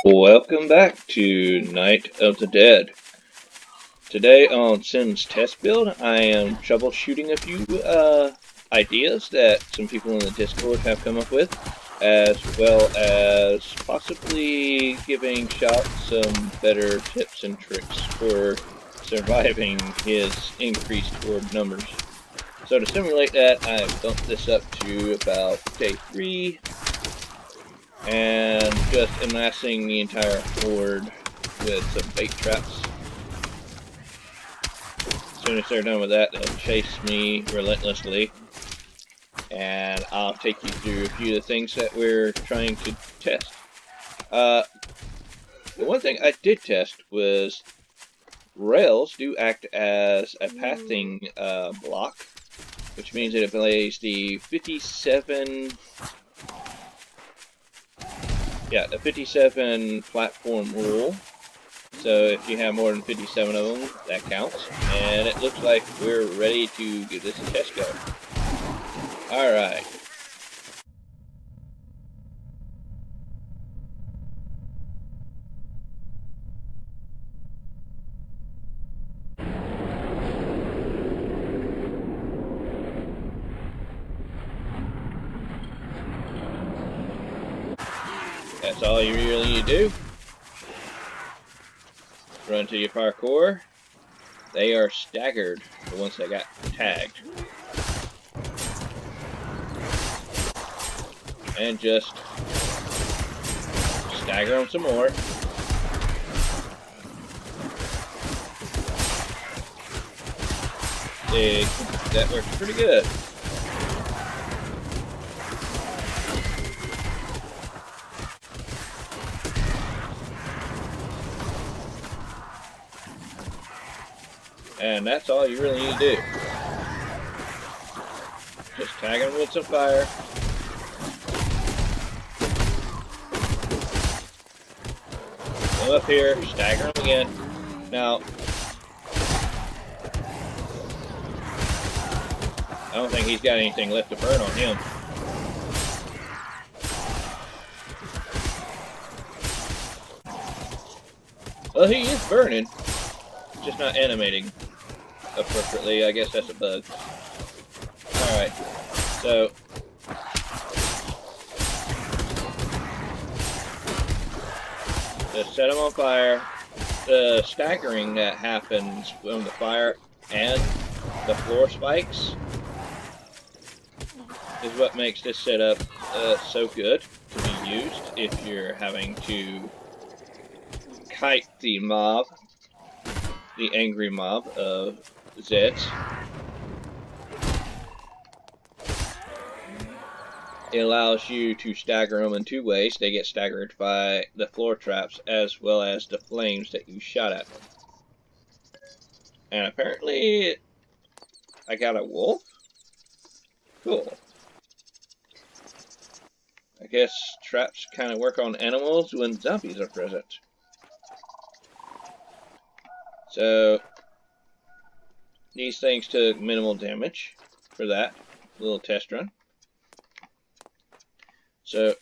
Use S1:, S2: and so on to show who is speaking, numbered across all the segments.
S1: Welcome back to Night of the Dead. Today on Sim's test build, I am troubleshooting a few ideas that some people in the Discord have come up with, as well as possibly giving Shot some better tips and tricks for surviving his increased horde numbers. So to simulate that, I've bumped this up to about day 3, and just amassing the entire horde with some bait traps. As soon as they're done with that, they'll chase me relentlessly, and I'll take you through a few of the things that we're trying to test. The one thing I did test was rails do act as a pathing block, which means that it plays the 57 platform rule. So if you have more than 57 of them, that counts. And it looks like we're ready to give this a test go. Alright. That's all you really need to do. Run to your parkour. They are staggered once they got tagged. And just stagger them some more. That works pretty good. And that's all you really need to do. Just tag them with some fire. Come up here, stagger them again. Now, I don't think he's got anything left to burn on him. Well, he is burning, just not animating appropriately. I guess that's a bug. Alright, so just set them on fire. The staggering that happens from the fire and the floor spikes is what makes this setup so good to be used if you're having to kite the mob, the angry mob of Zeds. It allows you to stagger them in two ways. They get staggered by the floor traps as well as the flames that you shot at them. And apparently, I got a wolf? Cool. I guess traps kind of work on animals when zombies are present. So, these things took minimal damage for that little test run. So,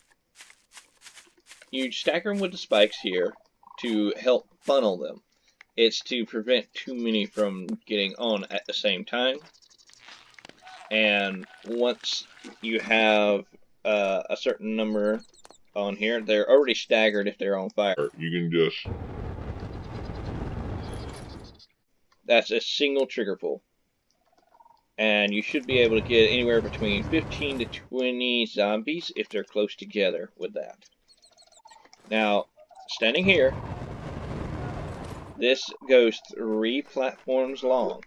S1: you stagger them with the spikes here to help funnel them. It's to prevent too many from getting on at the same time. And once you have a certain number on here, they're already staggered if they're on fire.
S2: You can just...
S1: That's a single trigger pull. And you should be able to get anywhere between 15 to 20 zombies if they're close together with that. Now, standing here, this goes 3 platforms long.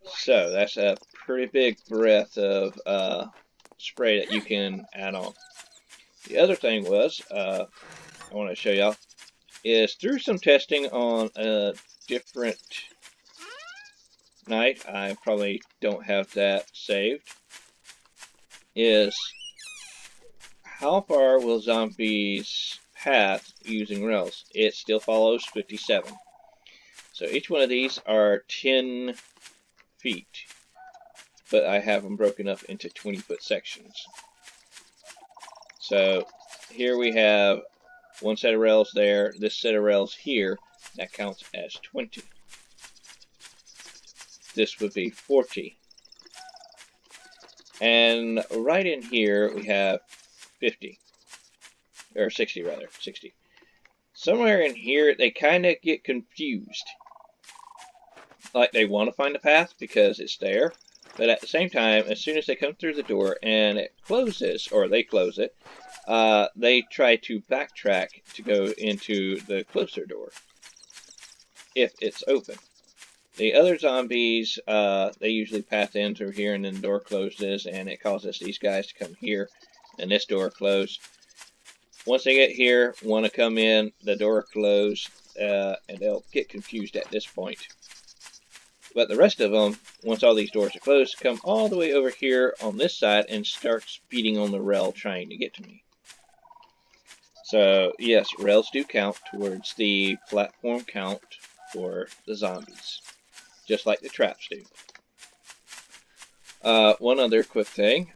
S1: So that's a pretty big breadth of spray that you can add on. The other thing was, I want to show y'all, is through some testing on a different night, I probably don't have that saved, is how far will zombies path using rails? It still follows 57. So each one of these are 10 feet, but I have them broken up into 20-foot sections. So here we have One set of rails there, this set of rails here, that counts as 20. This would be 40. And right in here we have 50. Or 60 rather, 60. Somewhere in here they kind of get confused. Like they want to find a path because it's there, but at the same time, as soon as they come through the door and it closes, or they close it, they try to backtrack to go into the closer door, if it's open. The other zombies, they usually path in through here and then the door closes and it causes these guys to come here and this door closed. Once they get here, want to come in, the door closed, and they'll get confused at this point. But the rest of them, once all these doors are closed, come all the way over here on this side and start speeding on the rail trying to get to me. So, yes, rails do count towards the platform count for the zombies, just like the traps do. One other quick thing,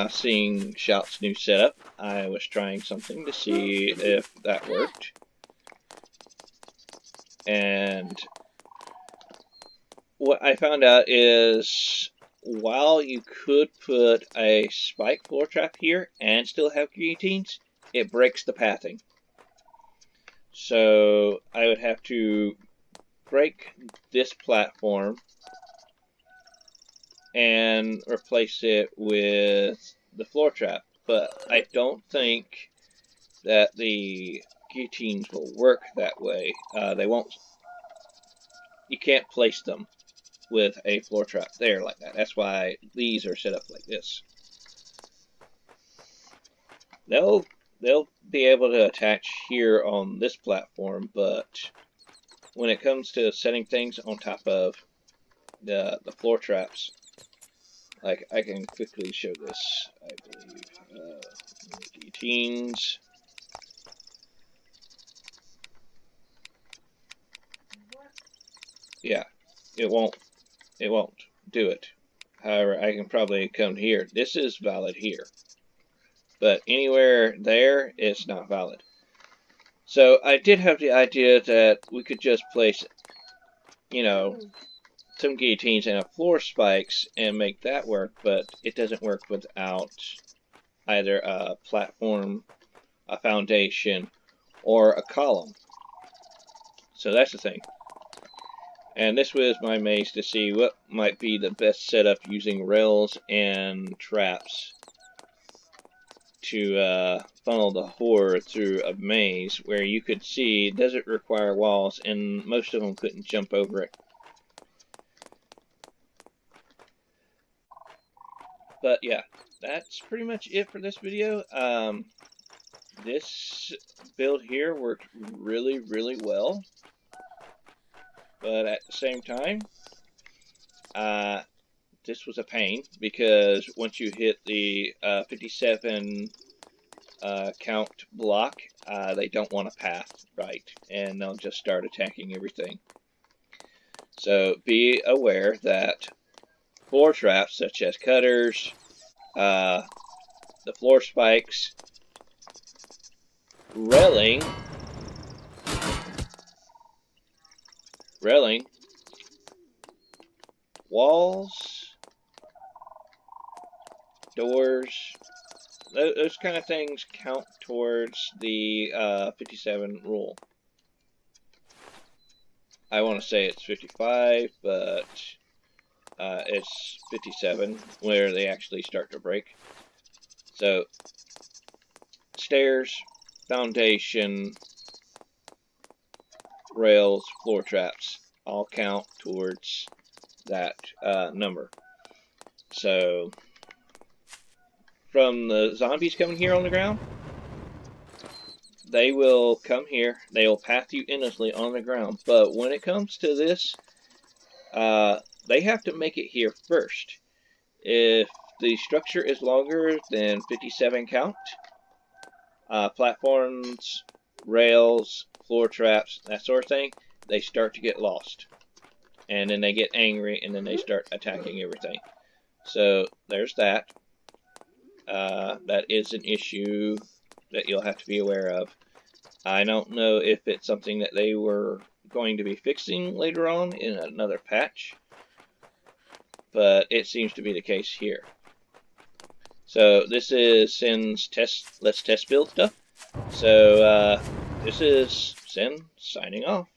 S1: seeing Shout's new setup, I was trying something to see if that worked. And what I found out is, while you could put a spike floor trap here and still have guillotines, it breaks the pathing. So I would have to break this platform and replace it with the floor trap. But I don't think that the guillotines will work that way. They won't. You can't place them with a floor trap there like that. That's why these are set up like this. They'll be able to attach here on this platform, but when it comes to setting things on top of the floor traps, like I can quickly show this, I believe. Guillotines. Yeah, it won't do it. However, I can probably come here. This is valid here. But anywhere there, it's not valid. So I did have the idea that we could just place, you know, some guillotines and floor spikes and make that work, but it doesn't work without either a platform, a foundation, or a column. So that's the thing. And this was my maze to see what might be the best setup using rails and traps to funnel the horde through a maze where you could see does it require walls, and most of them couldn't jump over it. But yeah, that's pretty much it for this video. This build here worked really, really well. But at the same time, this was a pain because once you hit the 57 count block, they don't want to path right, and they'll just start attacking everything. So be aware that floor traps such as cutters, the floor spikes, railing, walls, doors, those kind of things count towards the 57 rule. I want to say it's 55, but it's 57 where they actually start to break. So stairs, foundation, rails, floor traps all count towards that number. So from the zombies coming here on the ground, they will come here, they will path you endlessly on the ground, but when it comes to this, they have to make it here first. If the structure is longer than 57 count, platforms, rails, floor traps, that sort of thing, they start to get lost. And then they get angry, and then they start attacking everything. So there's that. That is an issue that you'll have to be aware of. I don't know if it's something that they were going to be fixing later on in another patch, but it seems to be the case here. So this is Sin's let's test build stuff. So this is Sin signing off.